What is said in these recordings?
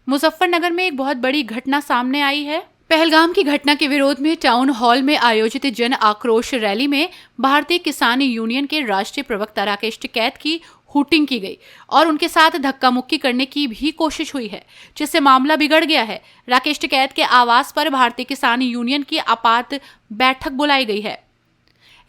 मुजफ्फरनगर में एक बहुत बड़ी घटना सामने आई है। पहलगाम की घटना के विरोध में टाउन हॉल में आयोजित जन आक्रोश रैली में भारतीय किसान यूनियन के राष्ट्रीय प्रवक्ता राकेश टिकैत की हूटिंग की गई और उनके साथ धक्का मुक्की करने की भी कोशिश हुई है, जिससे मामला बिगड़ गया है। राकेश टिकैत के आवास पर भारतीय किसान यूनियन की आपात बैठक बुलाई गई है।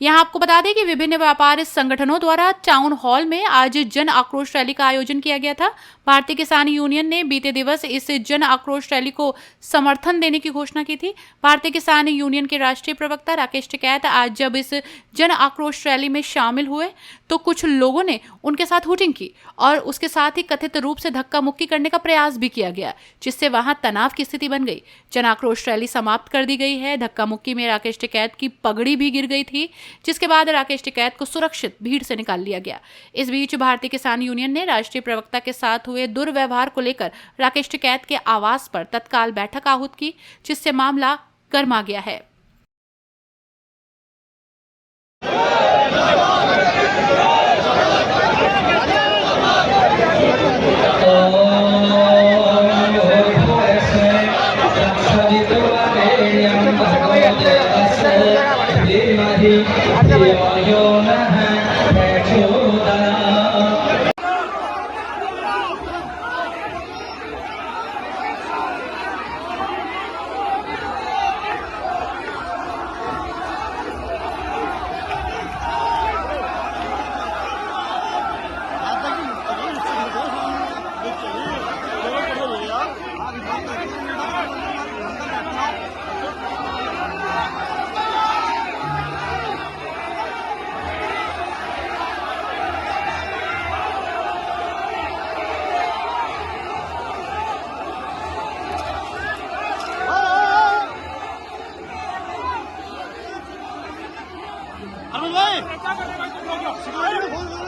यहाँ आपको बता दें कि विभिन्न व्यापार संगठनों द्वारा टाउन हॉल में आज जन आक्रोश रैली का आयोजन किया गया था। भारतीय किसान यूनियन ने बीते दिवस इस जन आक्रोश रैली को समर्थन देने की घोषणा की थी। भारतीय किसान यूनियन के राष्ट्रीय प्रवक्ता राकेश टिकैत आज जब इस जन आक्रोश रैली में शामिल हुए तो कुछ लोगों ने उनके साथ हुटिंग की और उसके साथ ही कथित रूप से धक्का मुक्की करने का प्रयास भी किया गया, जिससे वहां तनाव की स्थिति बन गई। जन आक्रोश रैली समाप्त कर दी गई है। धक्का मुक्की में राकेश टिकैत की पगड़ी भी गिर गई थी, जिसके बाद राकेश टिकैत को सुरक्षित भीड़ से निकाल लिया गया। इस बीच भारतीय किसान यूनियन ने राष्ट्रीय प्रवक्ता के साथ हुए दुर्व्यवहार को लेकर राकेश टिकैत के आवास पर तत्काल बैठक आहूत की, जिससे मामला गर्मा गया है।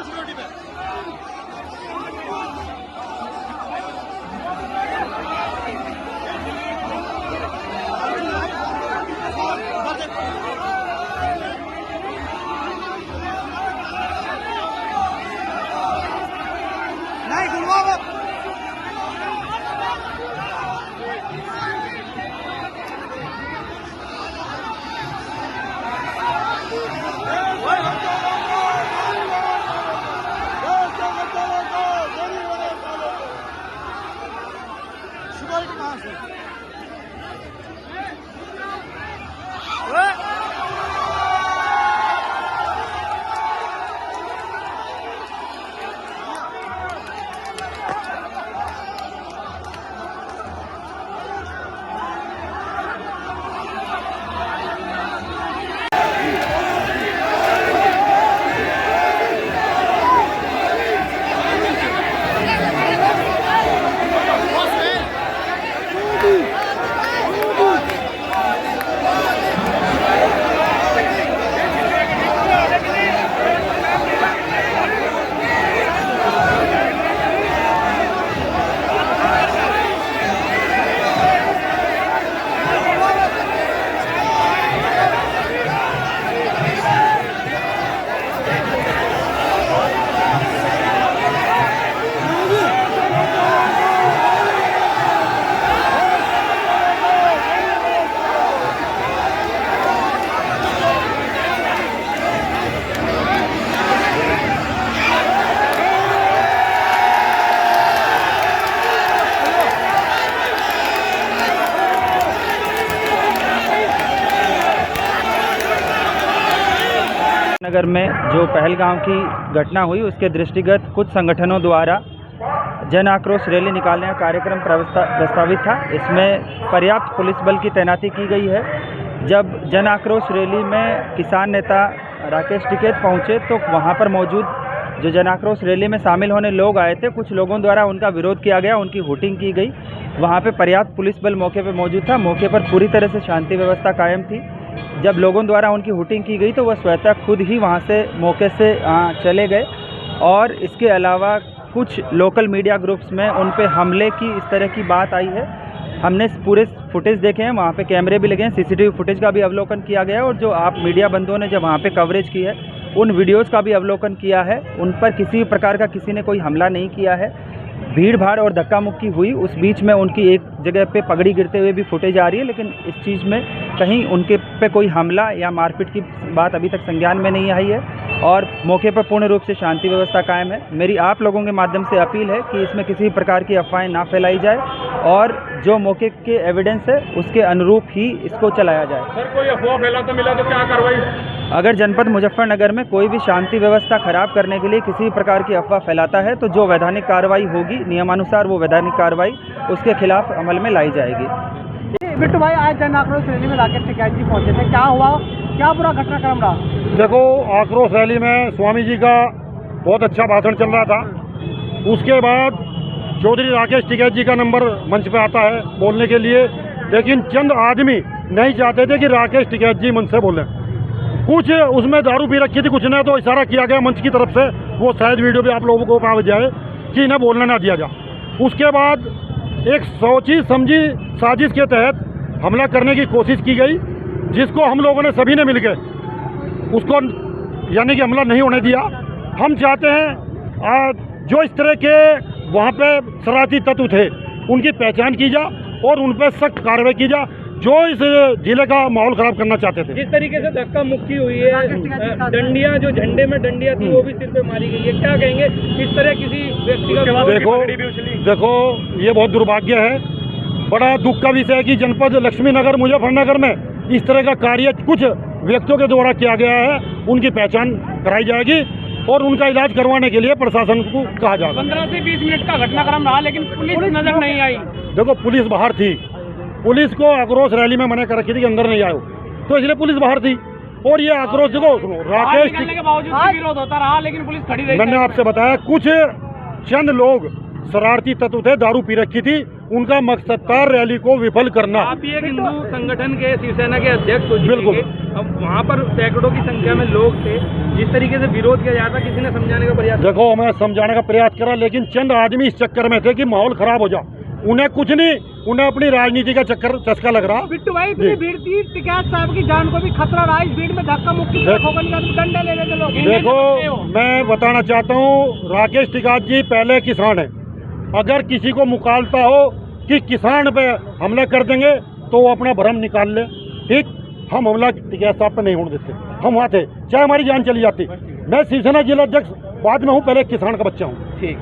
सिक्योरिटी पे नहीं गुलवा नगर में जो पहलगाम की घटना हुई उसके दृष्टिगत कुछ संगठनों द्वारा जन आक्रोश रैली निकालने का कार्यक्रम प्रस्तावित था। इसमें पर्याप्त पुलिस बल की तैनाती की गई है। जब जन आक्रोश रैली में किसान नेता राकेश टिकैत पहुंचे तो वहां पर मौजूद जो जन आक्रोश रैली में शामिल होने लोग आए थे, कुछ लोगों द्वारा उनका विरोध किया गया, उनकी हुटिंग की गई। वहां पे पर्याप्त पुलिस बल मौके पर मौजूद था। मौके पर पूरी तरह से शांति व्यवस्था कायम थी। जब लोगों द्वारा उनकी हुटिंग की गई तो वह स्वतः खुद ही वहां से मौके से चले गए और इसके अलावा कुछ लोकल मीडिया ग्रुप्स में उन पे हमले की इस तरह की बात आई है। हमने पूरे फुटेज देखे हैं, वहाँ पे कैमरे भी लगे हैं, सीसीटीवी फुटेज का भी अवलोकन किया गया है और जो आप मीडिया बंधुओं ने जब वहाँ पे कवरेज की है उन वीडियोज़ का भी अवलोकन किया है। उन पर किसी प्रकार का किसी ने कोई हमला नहीं किया है। भीड़ भाड़ और धक्का मुक्की हुई, उस बीच में उनकी एक जगह पे पगड़ी गिरते हुए भी फुटेज आ रही है, लेकिन इस चीज़ में कहीं उनके पे कोई हमला या मारपीट की बात अभी तक संज्ञान में नहीं आई है और मौके पर पूर्ण रूप से शांति व्यवस्था कायम है। मेरी आप लोगों के माध्यम से अपील है कि इसमें किसी भी प्रकार की अफवाहें ना फैलाई जाए और जो मौके के एविडेंस है उसके अनुरूप ही इसको चलाया जाए। सर कोई अफवाह फैलाता मिला तो क्या कार्रवाई? अगर जनपद मुजफ्फरनगर में कोई भी शांति व्यवस्था खराब करने के लिए किसी भी प्रकार की अफवाह फैलाता है तो जो वैधानिक कार्रवाई होगी, नियमानुसार वो वैधानिक कार्रवाई उसके खिलाफ अमल में लाई जाएगी। बिट्टू भाई, आज जन आक्रोश रैली में राकेश टिकैत जी पहुंचे थे, क्या हुआ, क्या पूरा घटनाक्रम रहा? देखो, आक्रोश रैली में स्वामी जी का बहुत अच्छा भाषण चल रहा था। उसके बाद चौधरी राकेश टिकैत जी का नंबर मंच पे आता है बोलने के लिए, लेकिन चंद आदमी नहीं चाहते थे कि राकेश टिकैत जी मंच से बोलें। कुछ उसमें दारू पी रखी थी, कुछ ने तो इशारा किया गया मंच की तरफ से, वो शायद वीडियो भी आप लोगों को पा जाए कि इन्हें बोलने ना दिया जाए। उसके बाद एक सोची समझी साजिश के तहत हमला करने की कोशिश की गई, जिसको हम लोगों ने सभी ने मिलकर उसको यानी कि हमला नहीं होने दिया। हम चाहते हैं जो इस तरह के वहाँ पे शरारती तत्व थे उनकी पहचान की जा और उन पर सख्त कार्रवाई की जा जो इस जिले का माहौल खराब करना चाहते थे। जिस तरीके से धक्का मुक्की हुई है, डंडियां जो झंडे में डंडियां थी वो भी सिर पे मारी गई है, क्या कहेंगे इस तरह किसी व्यक्ति का? देखो ये बहुत दुर्भाग्य है, बड़ा दुख का विषय है कि जनपद लक्ष्मी नगर मुजफ्फरनगर में इस तरह का कार्य कुछ व्यक्तियों के द्वारा किया गया है। उनकी पहचान कराई जाएगी और उनका इलाज करवाने के लिए प्रशासन को कहा जाएगा। 15 से 20 मिनट का घटनाक्रम रहा, लेकिन पुलिस नजर नहीं आई। देखो, पुलिस बाहर थी, पुलिस को आक्रोश रैली में मना कर रखी थी कि अंदर नहीं आए, तो इसलिए पुलिस बाहर थी। और ये आक्रोश देखो, सुनो, राकेश के बावजूद भी विरोध होता रहा, लेकिन पुलिस खड़ी रही। मैंने आपसे बताया कुछ चंद लोग शरारती तत्व थे, दारू पी रखी थी, उनका मकसद था रैली को विफल करना। आप भी एक हिंदू संगठन के शिवसेना के अध्यक्ष हो चुके बिल्कुल। हैं। अब वहाँ पर सैकड़ों की संख्या में लोग थे, जिस तरीके से विरोध किया जाता, किसी ने समझाने का प्रयास? देखो, मैं समझाने का प्रयास करा, लेकिन चंद आदमी इस चक्कर में थे कि माहौल खराब हो जाए। उन्हें कुछ नहीं, उन्हें अपनी राजनीति का चस्का लग रहा। बिट्टू भाई, इतनी भीड़ थी, टिकैत साहब की जान को भी खतरा रहा, इस भीड़ में धक्का मुक्की डंडे ले लेते लोग। देखो, मैं बताना चाहता हूँ, राकेश टिकैत जी पहले किसान है। अगर किसी को मुकालता हो कि किसान पे हमला कर देंगे तो वो अपना भरम निकाल ले, ठीक। हम हमला टिकैत साहब पे नहीं होने देते, हम वहाँ थे चाहे हमारी जान चली जाती। मैं शिवसेना जिला अध्यक्ष बाद में हूँ, पहले किसान का बच्चा हूँ। ठीक।